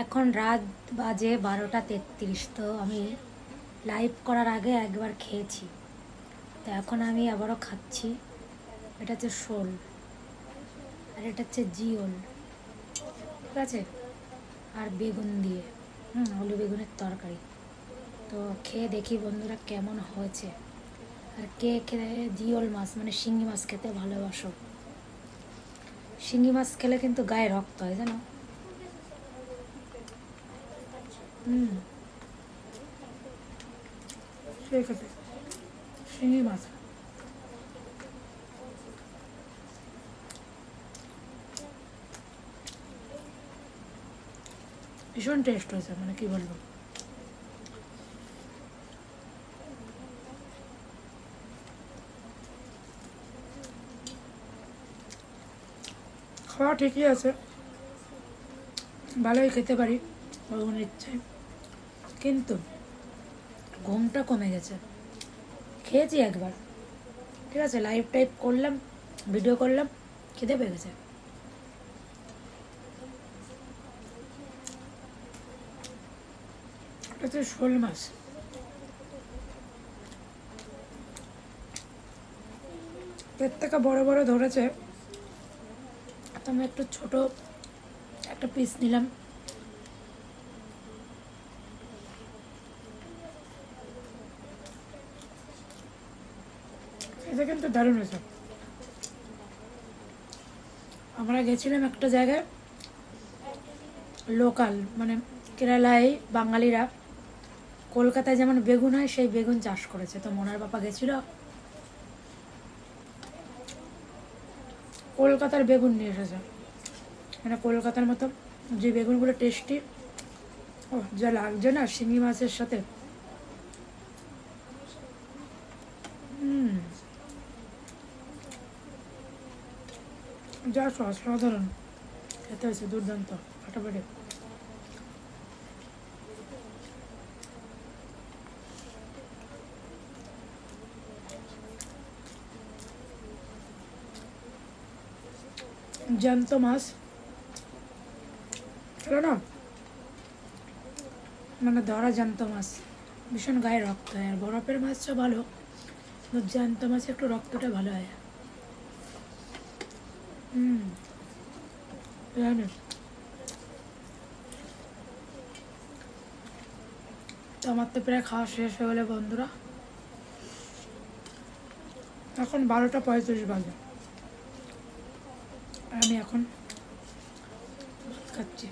এখন রাত বাজে 12:33। তো আমি লাইভ করার আগে একবার খেয়েছি, তো এখন আমি আবারও খাচ্ছি। এটা হচ্ছে শোল আর এটা হচ্ছে জিওল, ঠিক আছে, আর বেগুন দিয়ে আলু বেগুনের তরকারি। তো খেয়ে দেখি বন্ধুরা কেমন হয়েছে। আর কে খেলে জিওল মাছ মানে শিঙি মাছ খেতে ভালোবাসো? শিঙি মাছ খেলে কিন্তু গায়ে রক্ত হয় জানো। সেই খেতে শিঙি মাছ ভীষণ টেস্ট হয়েছে, মানে কি বলবো। খাওয়া ঠিকই আছে, ভালোই খেতে পারি ওর ইচ্ছায়, কিন্তু ঘুমটা কমে গেছে। খেয়েছি একবার, ঠিক আছে, লাইভ টাইপ করলাম, ভিডিও করলাম, খেতে পেয়ে গেছে। এটা হচ্ছে শোল মাছ। এর থেকে বড় বড় ধরেছে, তো আমি একটু ছোট একটা পিস নিলাম। এটা কিন্তু দারুণ হয়েছে। আমরা গেছিলাম একটা জায়গায়, লোকাল মানে কেরালায় বাঙালিরা কলকাতায় যেমন বেগুন হয় সেই বেগুন চাষ করেছে। তো মোনার বাবা গেছিল, কলকাতার বেগুন নিয়ে এসেছে, মানে কলকাতার মতো যে বেগুনগুলো টেস্টি, ও যা লাগছে না শিঙি মাছের সাথে। যা অসাধারণ খেতে হয়েছে, দুর্দান্ত, ফাটাফাটি। জ্যান্ত মাছ খেলো না, মানে ধরা জ্যান্ত মাছ ভীষণ গায়ে রক্ত হয়। আর বরফের মাছটা ভালো, জ্যান্ত মাছে একটু রক্তটা ভালো হয়। জানি। তো আমার তো প্রায় খাওয়া শেষ হয়ে গেলে বন্ধুরা, এখন 12:35 বাজে, আর আমি এখন ভাত খাচ্ছি।